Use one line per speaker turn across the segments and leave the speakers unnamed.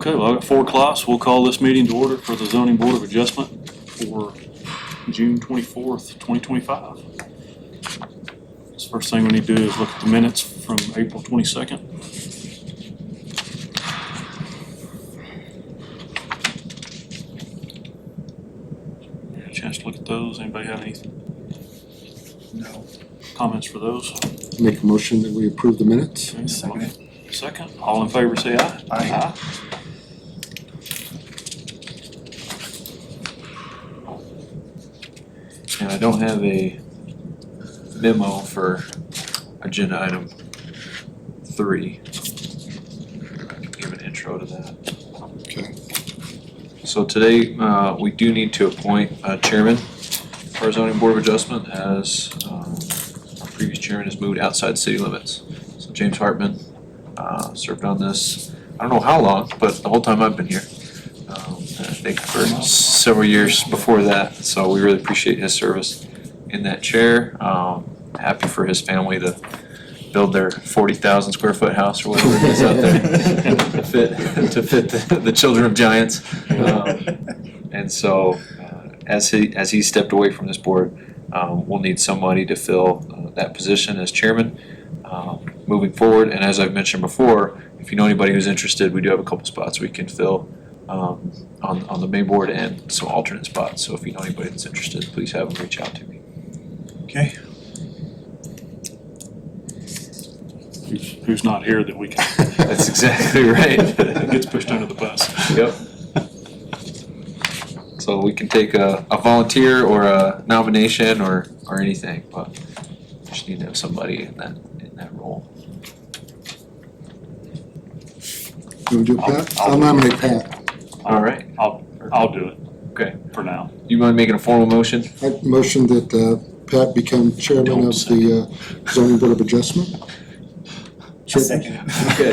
Okay, well, at 4 o'clock, so we'll call this meeting to order for the Zoning Board of Adjustment for June 24th, 2025. So first thing we need to do is look at the minutes from April 22nd. Had a chance to look at those. Anybody have any comments for those?
Make a motion that we approve the minutes.
Second. All in favor say aye.
Aye.
And I don't have a memo for agenda item 3. I can give an intro to that.
Okay.
So today, we do need to appoint a chairman for our zoning board of adjustment, as our previous chairman has moved outside city limits. So James Hartman served on this, I don't know how long, but the whole time I've been here. I think for several years before that, so we really appreciate his service in that chair. Happy for his family to build their 40,000 square foot house or whatever it is out there to fit the children of giants. And so as he stepped away from this board, we'll need somebody to fill that position as chairman moving forward. And as I've mentioned before, if you know anybody who's interested, we do have a couple spots we can fill on the main board and some alternate spots. So if you know anybody that's interested, please have them reach out to me.
Okay.
Who's not here that we can,
That's exactly right.
gets pushed under the bus.
Yep. So we can take a volunteer or a nomination or anything, but just need to have somebody in that role.
You want to do it, Pat? I'll nominate Pat.
All right.
I'll do it
Okay.
for now.
You mind making a formal motion?
I motion that Pat become chairman of the zoning board of adjustment.
Second.
Okay.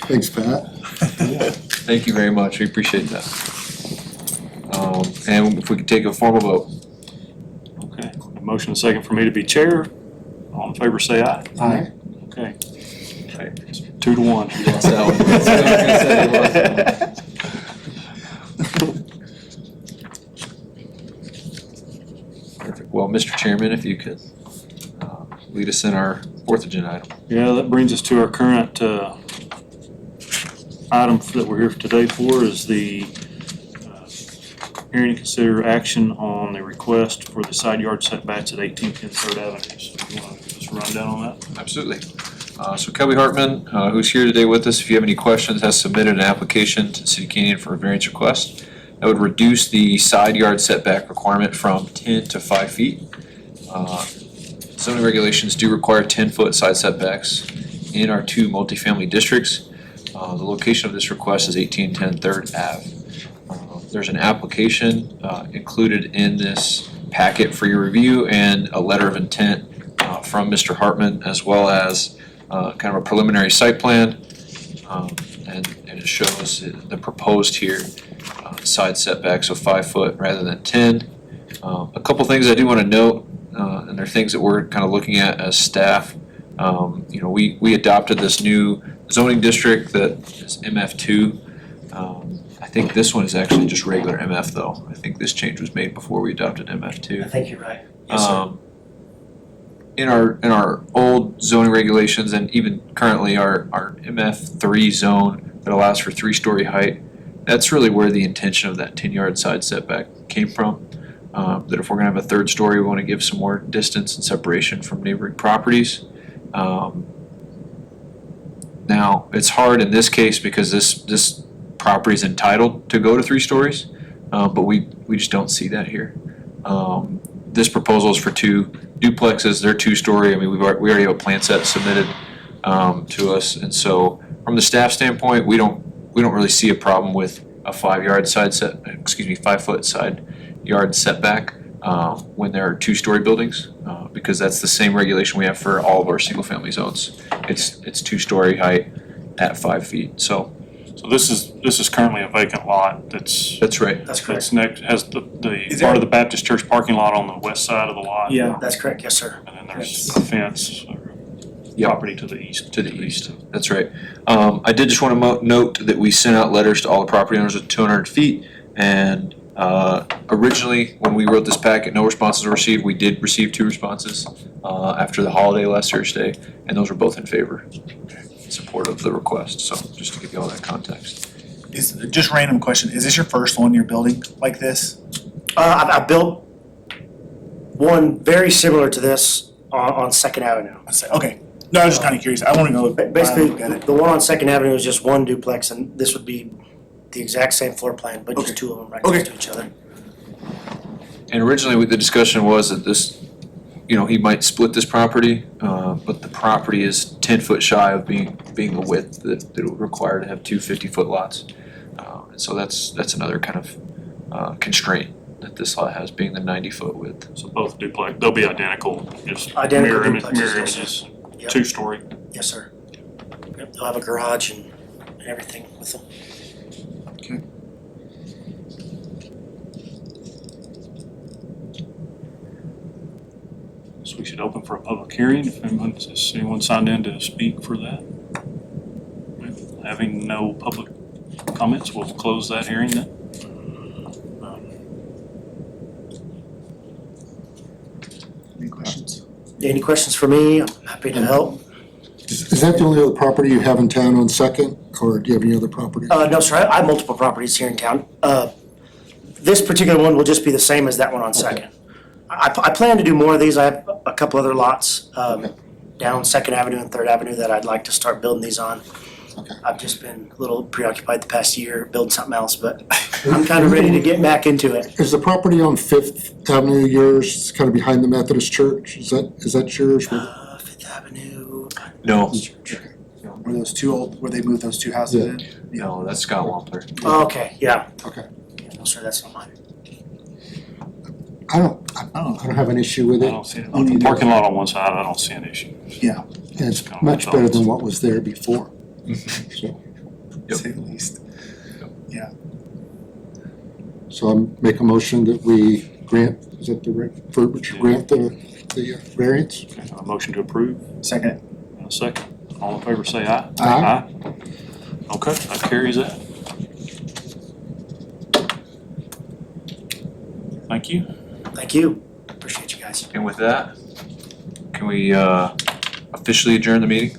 Thanks, Pat.
Thank you very much. We appreciate that. And if we could take a formal vote.
Okay, a motion and second for me to be chair. All in favor say aye.
Aye.
Okay,
Right.
2-1.
You lost that one. That's what I was gonna say, you lost. Perfect. Well, Mr. Chairman, if you could lead us in our fourth agenda item.
Yeah, that brings us to our current item that we're here today for is the hearing to consider action on the request for the side yard setbacks at 18th and 3rd Avenue. So you want to give us a rundown on that?
Absolutely. So Kelby Hartman, who's here today with us, if you have any questions, has submitted an application to City Canyon for a variance request that would reduce the side yard setback requirement from 10 to 5 feet. Zoning regulations do require 10-foot side setbacks in our 2 multifamily districts. The location of this request is 1810 3rd Ave. There's an application included in this packet for your review and a letter of intent from Mr. Hartman, as well as kind of a preliminary site plan. And it shows the proposed here side setbacks of 5 foot rather than 10. A couple things I do want to note, and they're things that we're kind of looking at as staff. We adopted this new zoning district that is MF2. I think this one is actually just regular MF though. I think this change was made before we adopted MF2.
I think you're right. Yes, sir.
In our old zoning regulations and even currently our MF3 zone that allows for 3-story height, that's really where the intention of that 10-yard side setback came from. That if we're gonna have a 3rd story, we wanna give some more distance and separation from neighboring properties. Now, it's hard in this case because this property is entitled to go to 3 stories, but we just don't see that here. This proposal is for 2 duplexes. They're 2-story. I mean, we already have a plan set submitted to us, and so from the staff standpoint, we don't really see a problem with a 5-foot side yard setback when there are 2-story buildings, because that's the same regulation we have for all of our single-family zones. It's 2-story height at 5 feet. So
this is currently a vacant lot that's
right.
That's correct.
That's next, has the
Is
part
there-
of the Baptist Church parking lot on the west side of the lot.
Yeah, that's correct. Yes, sir.
And then there's a fence
Yep.
property to the east.
To the east, that's right. I did just want to note that we sent out letters to all the property owners at 200 feet. And originally, when we wrote this packet, no responses were received. We did receive 2 responses after the holiday last Thursday, and those were both in favor, in support of the request. So just to give you all that context.
Is, just random question, is this your first one you're building like this?
I built one very similar to this on Second Avenue.
Okay, no, I was just kinda curious, I wanna go.
Basically,
look at it.
the one on Second Avenue is just one duplex, and this would be the exact same floor plan, but
Okay.
just 2 of them right
Okay.
next to each other.
And originally, the discussion was that this, he might split this property, but the property is 10 foot shy of being the width that it would require to have 2 50-foot lots. And so that's another kind of constraint that this lot has, being the 90-foot width.
So both duplex, they'll be identical, just
Identical
mirror
duplexes, yes, sir.
images,
Yep.
2-story.
Yes, sir. Yep, they'll have a garage and everything with them.
So we should open for a public hearing, if anyone signed in to speak for that. Having no public comments, we'll close that hearing then.
Any questions?
Any questions for me? I'm happy to help.
Is that the only other property you have in town on Second, or do you have any other properties?
No, sir, I have multiple properties here in town. This particular one will just be the same as that one on Second. I plan to do more of these. I have a couple other lots down Second Avenue and Third Avenue that I'd like to start building these on.
Okay.
I've just been a little preoccupied the past year building something else, but I'm kind of ready to get back into it.
Is the property on Fifth Avenue yours? It's kind of behind the Methodist Church. Is that yours?
Fifth Avenue.
No,
Were those two old, where they moved those 2 houses in?
no, that's Scott Wampler.
Oh, okay, yeah.
Okay.
No, sir, that's not mine.
I don't have an issue with
I
it.
don't see it, with the parking lot on one side, I don't see an issue.
Yeah,
And it's much better than what was there before. So,
Yep.
say the least.
so I make a motion that we grant, is that the right verbiage, grant the variance?
Okay, a motion to approve,
Second.
and a second. All in favor say aye.
Aye.
Okay, that carries that. Thank you.
Thank you. Appreciate you guys.
And with that, can we officially adjourn the meeting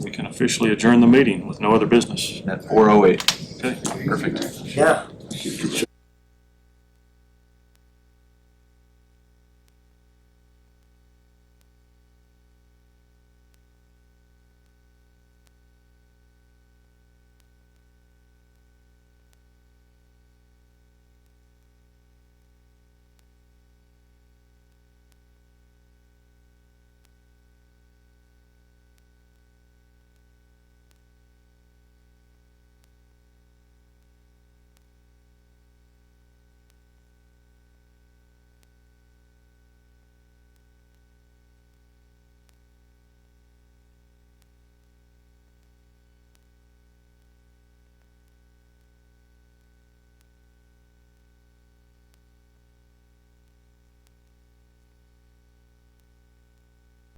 We can officially adjourn the meeting with no other business.
at 4:08?
Okay.
Perfect.
Yeah.
Get